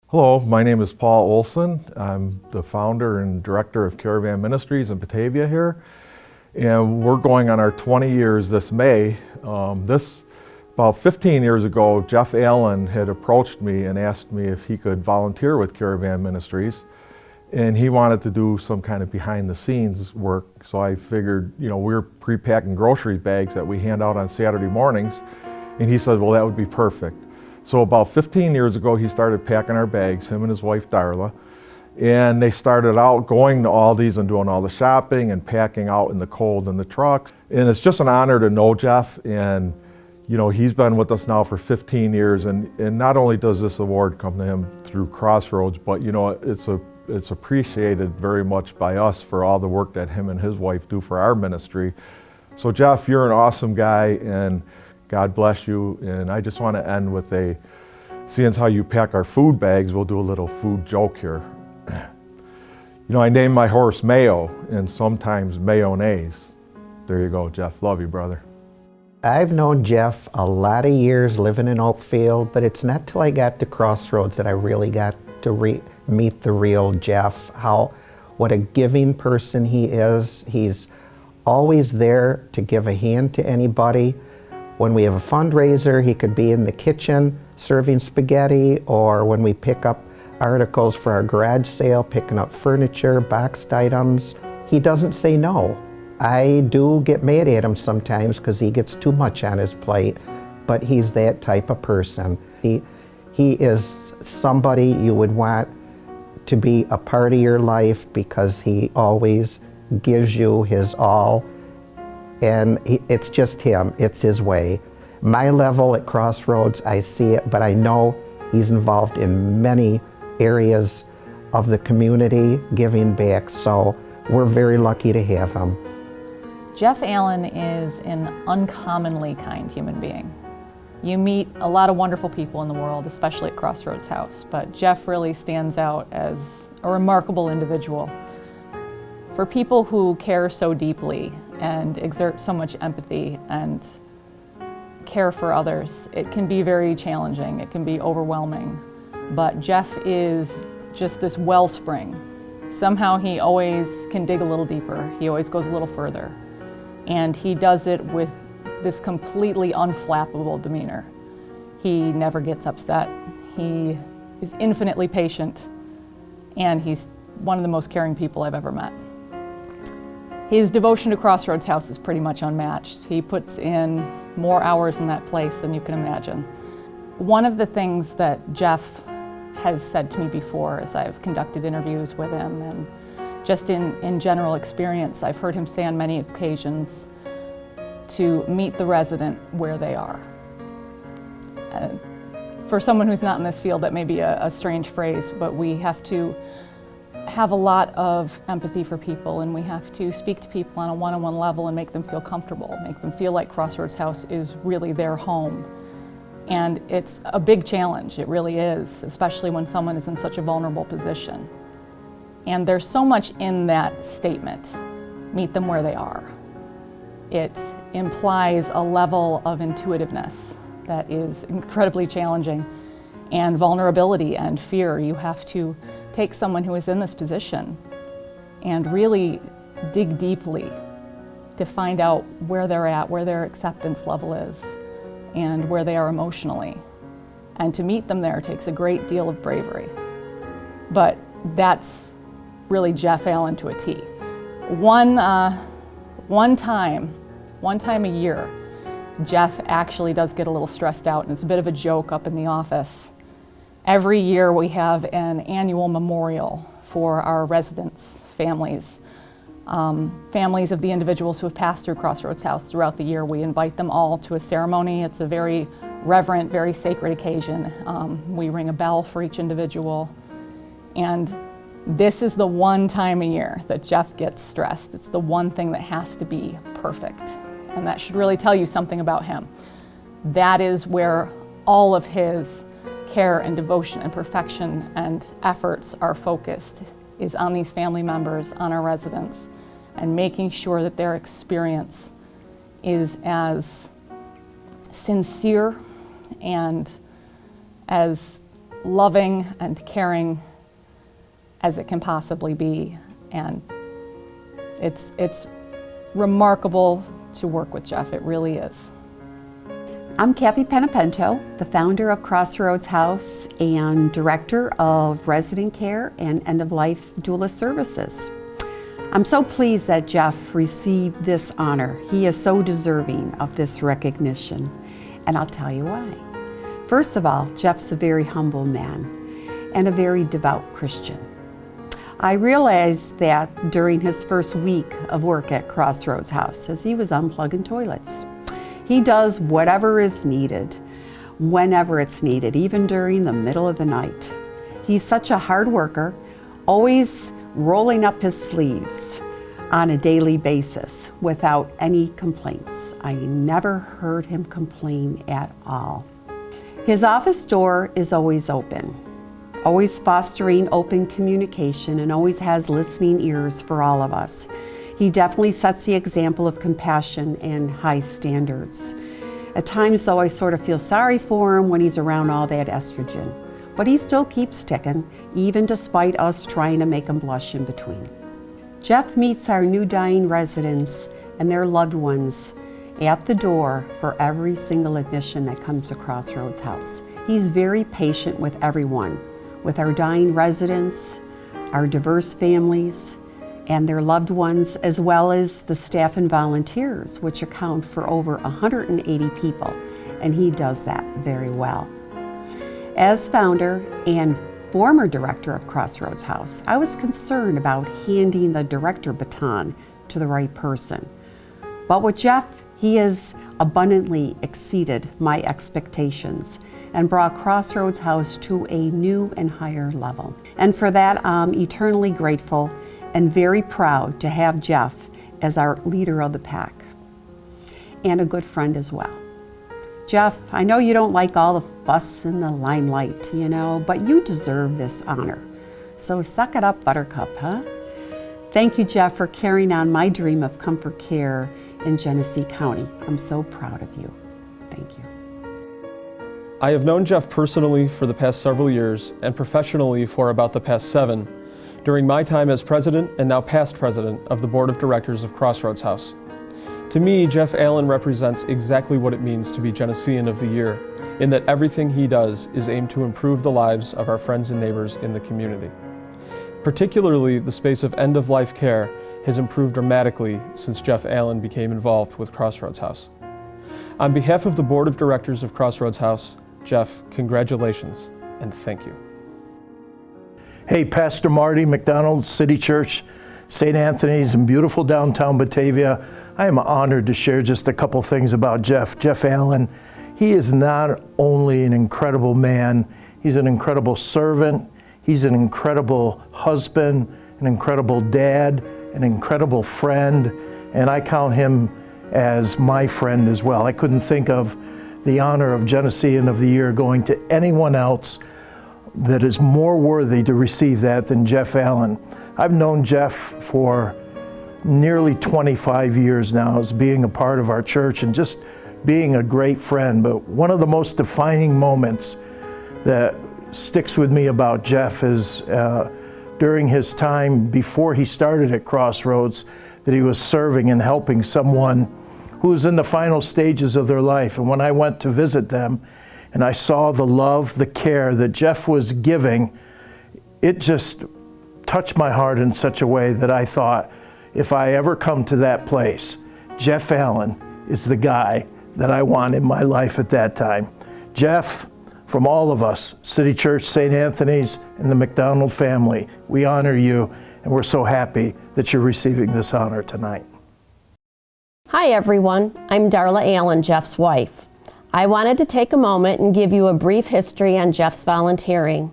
Hello, my name is Paul Olson. I'm the founder and director of Caravan Ministries in Batavia here. And we're going on our 20 years this May. About 15 years ago, Jeff Allen had approached me and asked me if he could volunteer with Caravan Ministries. And he wanted to do some kind of behind the scenes work. So I figured, we're pre-packing grocery bags that we hand out on Saturday mornings. And he said, well, that would be perfect. So about 15 years ago, he started packing our bags, him and his wife, Darla. And they started out going to Aldi's and doing all the shopping and packing out in the cold in the trucks. And it's just an honor to know Jeff. And, he's been with us now for 15 years. And not only does this award come to him through Crossroads, but, it's appreciated very much by us for all the work that him and his wife do for our ministry. So Jeff, you're an awesome guy, and God bless you. And I just want to end with seeing how you pack our food bags, we'll do a little food joke here. I named my horse Mayo, and sometimes mayonnaise. There you go, Jeff. Love you, brother. I've known Jeff a lot of years living in Oakfield, but it's not till I got to Crossroads that I really got to meet the real Jeff, what a giving person he is. He's always there to give a hand to anybody. When we have a fundraiser, he could be in the kitchen serving spaghetti, or when we pick up articles for our garage sale, picking up furniture, boxed items. He doesn't say no. I do get mad at him sometimes because he gets too much on his plate, but he's that type of person. He is somebody you would want to be a part of your life because he always gives you his all. And it's just him, it's his way. My level at Crossroads, I see it, but I know he's involved in many areas of the community giving back, so we're very lucky to have him. Jeff Allen is an uncommonly kind human being. You meet a lot of wonderful people in the world, especially at Crossroads House, but Jeff really stands out as a remarkable individual. For people who care so deeply and exert so much empathy and care for others, it can be very challenging, it can be overwhelming. But Jeff is just this wellspring. Somehow he always can dig a little deeper, he always goes a little further. And he does it with this completely unflappable demeanor. He never gets upset, he is infinitely patient, and he's one of the most caring people I've ever met. His devotion to Crossroads House is pretty much unmatched. He puts in more hours in that place than you can imagine. One of the things that Jeff has said to me before as I've conducted interviews with him, and just in general experience, I've heard him say on many occasions to meet the resident where they are. For someone who's not in this field, that may be a strange phrase, but we have to have a lot of empathy for people, and we have to speak to people on a one-on-one level and make them feel comfortable, make them feel like Crossroads House is really their home. And it's a big challenge, it really is, especially when someone is in such a vulnerable position. And there's so much in that statement, meet them where they are. It implies a level of intuitiveness that is incredibly challenging, and vulnerability and fear. You have to take someone who is in this position and really dig deeply to find out where they're at, where their acceptance level is, and where they are emotionally. And to meet them there takes a great deal of bravery. But that's really Jeff Allen to a T. One time a year, Jeff actually does get a little stressed out, and it's a bit of a joke up in the office. Every year we have an annual memorial for our residents' families. Families of the individuals who have passed through Crossroads House throughout the year. We invite them all to a ceremony. It's a very reverent, very sacred occasion. We ring a bell for each individual. And this is the one time a year that Jeff gets stressed. It's the one thing that has to be perfect. And that should really tell you something about him. That is where all of his care and devotion and perfection and efforts are focused, is on these family members, on our residents, and making sure that their experience is as sincere and as loving and caring as it can possibly be. And it's remarkable to work with Jeff, it really is. I'm Kathy Penapento, the founder of Crossroads House and Director of Resident Care and End-of-Life Doula Services. I'm so pleased that Jeff received this honor. He is so deserving of this recognition, and I'll tell you why. First of all, Jeff's a very humble man and a very devout Christian. I realized that during his first week of work at Crossroads House, as he was unplugging toilets. He does whatever is needed, whenever it's needed, even during the middle of the night. He's such a hard worker, always rolling up his sleeves on a daily basis without any complaints. I never heard him complain at all. His office door is always open, always fostering open communication and always has listening ears for all of us. He definitely sets the example of compassion and high standards. At times, though, I sort of feel sorry for him when he's around all that estrogen. But he still keeps ticking, even despite us trying to make him blush in between. Jeff meets our new dying residents and their loved ones at the door for every single admission that comes to Crossroads House. He's very patient with everyone, with our dying residents, our diverse families, and their loved ones, as well as the staff and volunteers, which account for over 180 people, and he does that very well. As founder and former director of Crossroads House, I was concerned about handing the director baton to the right person. But with Jeff, he has abundantly exceeded my expectations and brought Crossroads House to a new and higher level. And for that, I'm eternally grateful and very proud to have Jeff as our leader of the pack and a good friend as well. Jeff, I know you don't like all the fuss and the limelight, but you deserve this honor. So suck it up, Buttercup, huh? Thank you, Jeff, for carrying on my dream of comfort care in Genesee County. I'm so proud of you. Thank you. I have known Jeff personally for the past several years and professionally for about the past 7. During my time as president and now past president of the board of directors of Crossroads House. To me, Jeff Allen represents exactly what it means to be Geneseean of the Year, in that everything he does is aimed to improve the lives of our friends and neighbors in the community. Particularly, the space of end-of-life care has improved dramatically since Jeff Allen became involved with Crossroads House. On behalf of the board of directors of Crossroads House, Jeff, congratulations and thank you. Hey, Pastor Marty McDonald, City Church, St. Anthony's in beautiful downtown Batavia. I am honored to share just a couple things about Jeff Allen. He is not only an incredible man, he's an incredible servant, he's an incredible husband, an incredible dad, an incredible friend, and I count him as my friend as well. I couldn't think of the honor of Geneseean of the Year going to anyone else that is more worthy to receive that than Jeff Allen. I've known Jeff for nearly 25 years now as being a part of our church and just being a great friend. But one of the most defining moments that sticks with me about Jeff is during his time before he started at Crossroads, that he was serving and helping someone who was in the final stages of their life. And when I went to visit them, and I saw the love, the care that Jeff was giving, it just touched my heart in such a way that I thought, if I ever come to that place, Jeff Allen is the guy that I want in my life at that time. Jeff, from all of us, City Church, St. Anthony's, and the McDonald family, we honor you, and we're so happy that you're receiving this honor tonight. Hi everyone, I'm Darla Allen, Jeff's wife. I wanted to take a moment and give you a brief history on Jeff's volunteering.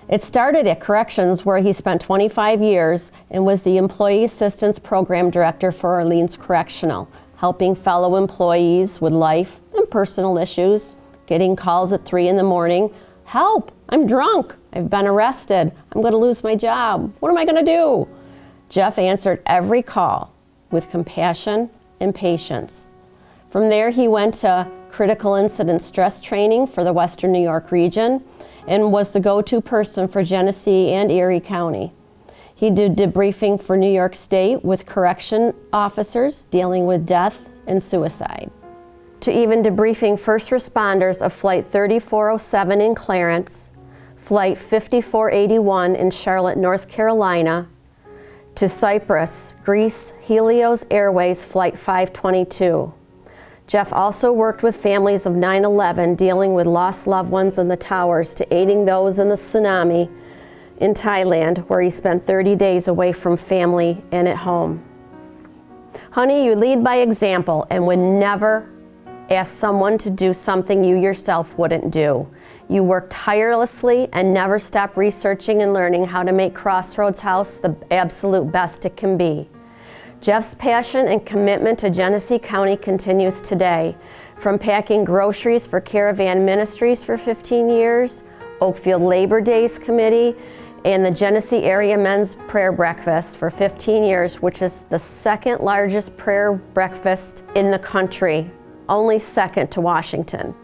It started at Corrections, where he spent 25 years and was the Employee Assistance Program Director for Orleans Correctional, helping fellow employees with life and personal issues, getting calls at 3 in the morning, "Help, I'm drunk, I've been arrested, I'm going to lose my job, what am I going to do?" Jeff answered every call with compassion and patience. From there, he went to critical incident stress training for the Western New York region and was the go-to person for Genesee and Erie County. He did debriefing for New York State with correction officers dealing with death and suicide, to even debriefing first responders of Flight 3407 in Clarence, Flight 5481 in Charlotte, North Carolina, to Cyprus, Greece, Helios Airways Flight 522. Jeff also worked with families of 9/11 dealing with lost loved ones in the towers, to aiding those in the tsunami in Thailand, where he spent 30 days away from family and at home. Honey, you lead by example and would never ask someone to do something you yourself wouldn't do. You work tirelessly and never stop researching and learning how to make Crossroads House the absolute best it can be. Jeff's passion and commitment to Genesee County continues today. From packing groceries for Caravan Ministries for 15 years, Oakfield Labor Days Committee, and the Genesee Area Men's Prayer Breakfast for 15 years, which is the second largest prayer breakfast in the country, only second to Washington.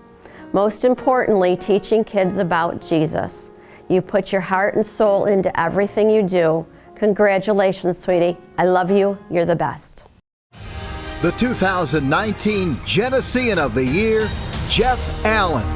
Most importantly, teaching kids about Jesus. You put your heart and soul into everything you do. Congratulations, sweetie. I love you. You're the best. The 2019 Geneseean of the Year, Jeff Allen.